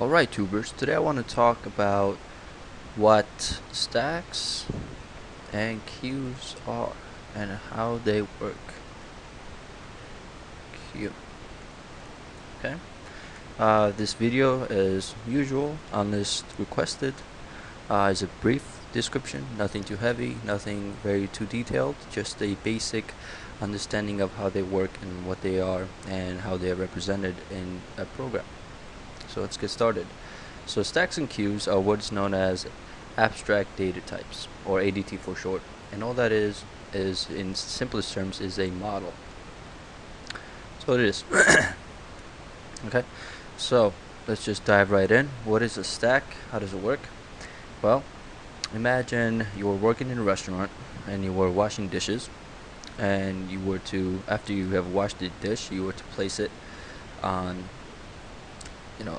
Alright, tubers, today I want to talk about what stacks and queues are and how they work. Queue. Okay. This video, as usual, unless requested, is a brief description, nothing too heavy, nothing very too detailed, just a basic understanding of how they work and what they are and how they are represented in a program. So let's get started. So stacks and queues are what's known as abstract data types, or ADT for short. And all that is in simplest terms, is a model. So it is. Okay, so let's just dive right in. What is a stack? How does it work? Well, imagine you were working in a restaurant and you were washing dishes, and you were to, after you have washed the dish, you were to place it on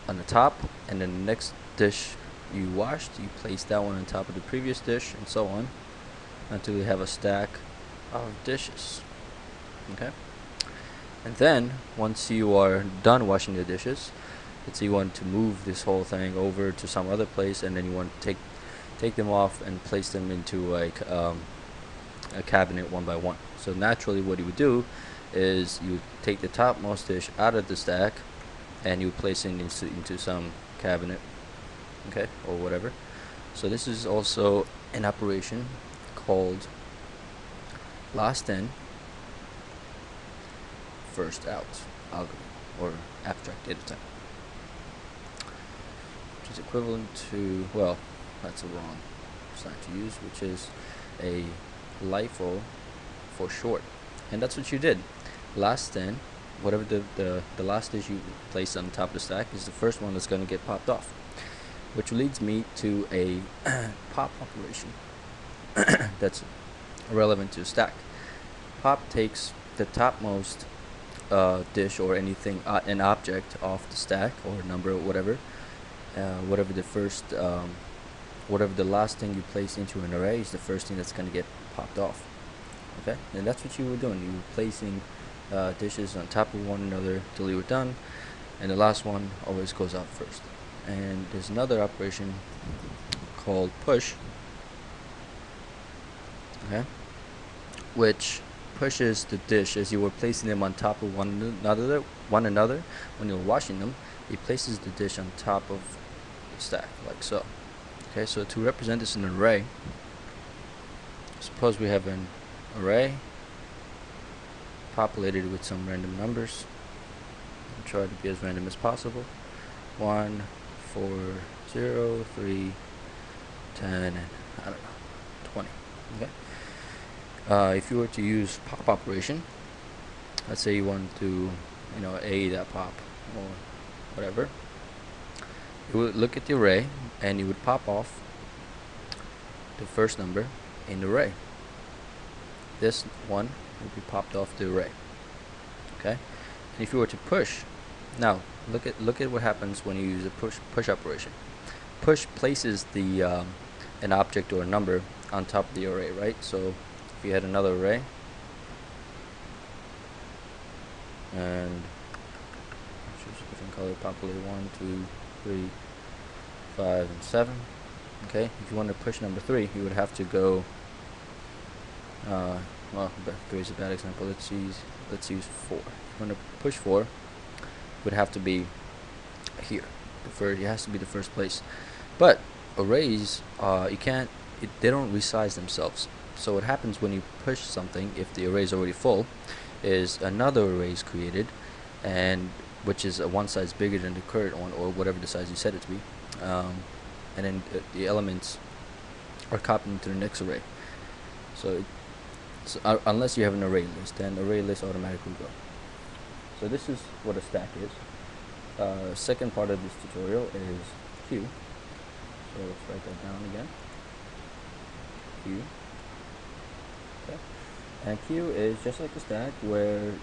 on the top, and then the next dish you washed, you place that one on top of the previous dish, and so on until you have a stack of dishes. Okay, and then once you are done washing the dishes, let's say you want to move this whole thing over to some other place, and then you want to take them off and place them into like a cabinet one by one. So naturally what you would do is you would take the topmost dish out of the stack and you place it into some cabinet, okay, or whatever. So this is also an operation called last in, first out algorithm, or abstract data type, which is equivalent to, well, that's a wrong sign to use, which is a LIFO for short. And that's what you did. Last in, whatever the last dish you place on top of the stack is the first one that's going to get popped off, which leads me to a pop operation that's relevant to a stack. Pop takes the topmost dish or anything, an object off the stack, or number, or whatever, whatever the first, whatever the last thing you place into an array is the first thing that's going to get popped off. Okay, and that's what you were doing. You were placing dishes on top of one another till you were done, and the last one always goes out first. And there's another operation called push, okay, which pushes the dish as you were placing them on top of one another when you're washing them. It places the dish on top of the stack, like so. Okay, so to represent this in an array, suppose we have an array populated with some random numbers. I'll try to be as random as possible. 1, 4, 0, 3, 10, and I don't know, 20. Okay. If you were to use pop operation, let's say you want to, A that pop or whatever, you would look at the array and you would pop off the first number in the array. This one will be popped off the array. Okay, and if you were to push, now look at what happens when you use a push operation. Push places the an object or a number on top of the array, right? So if you had another array and choose a different color, populate 1, 2, 3, 5, and 7. Okay, if you want to push number 3, you would have to go. Well, 3 is a bad example. Let's use 4. If you want to push 4, would have to be here. It has to be the first place. But arrays, they don't resize themselves. So what happens when you push something, if the array is already full, is another array is created, and which is one size bigger than the current one, or whatever the size you set it to be, and then the elements are copied into the next array. So unless you have an array list, then array list automatically go. So this is what a stack is. Second part of this tutorial is queue. So let's write that down again. Queue. Okay. And queue is just like a stack, where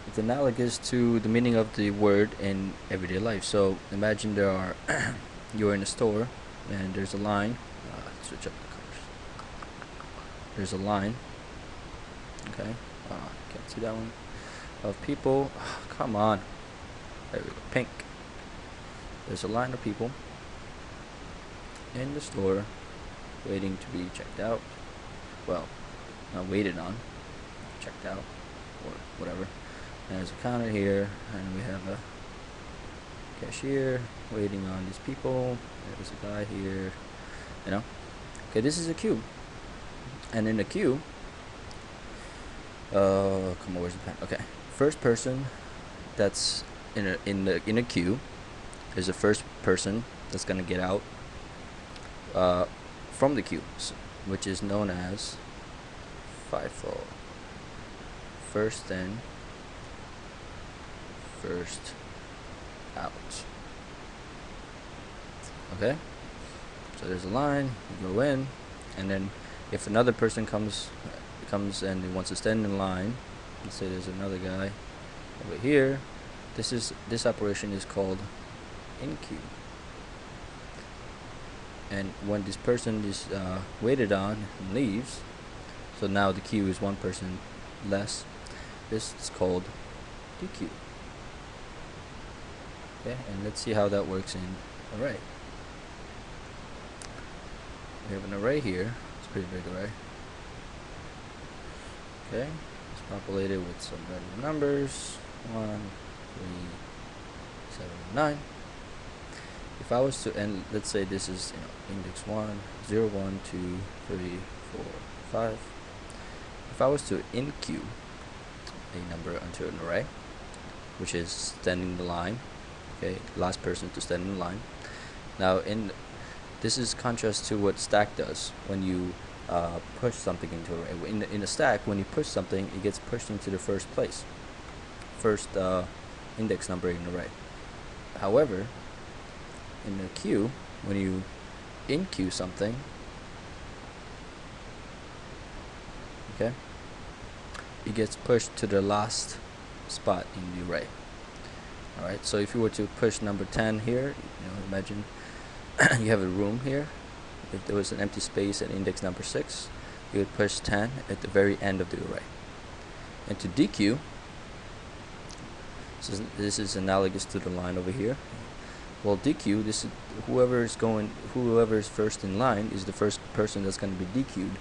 it's analogous to the meaning of the word in everyday life. So imagine you're in a store and there's a line. Let's switch up the colors. There's a line. Okay, can't see that one. Of people. Oh, come on. There we go. Pink. there's a line of people in the store waiting to be checked out. Well, not waited on, checked out, or whatever. And there's a counter here, and we have a cashier waiting on these people. There's a guy here, Okay, this is a queue, and in the queue, come on, where's the pen? Okay, first person that's in a queue is the first person that's gonna get out from the queue, which is known as FIFO. First in, first out. Okay, so there's a line, you go in, and then if another person comes and he wants to stand in line, let's say there's another guy over here, this operation is called in queue. And when this person is waited on and leaves, so now the queue is one person less, this is called DQ. Okay, and let's see how that works in array. We have an array here. It's a pretty big array. Okay, it's populated with some random numbers, 1, 3, 7, 9. If I was to, and let's say this is index 1, 0, 1, 2, 3, 4, 5. If I was to enqueue a number onto an array, which is standing the line, okay, last person to stand in the line. Now, this is contrast to what stack does when you push something into an array. In a stack, when you push something, it gets pushed into the first place, first index number in an array. However, in the queue, when you enqueue something, okay, it gets pushed to the last spot in the array. Alright, so if you were to push number 10 here, imagine you have a room here. If there was an empty space at index number 6, you would push 10 at the very end of the array. And to DQ, so this is analogous to the line over here. Well, DQ, this is whoever's first in line is the first person that's going to be DQ'd.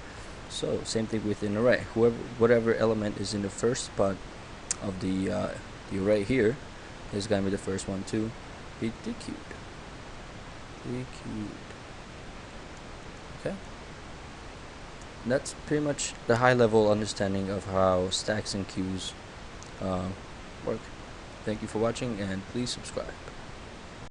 So same thing with an array. Whatever element is in the first spot of the array here is going to be the first one to be DQ'd. Okay. And that's pretty much the high-level understanding of how stacks and queues work. Thank you for watching, and please subscribe.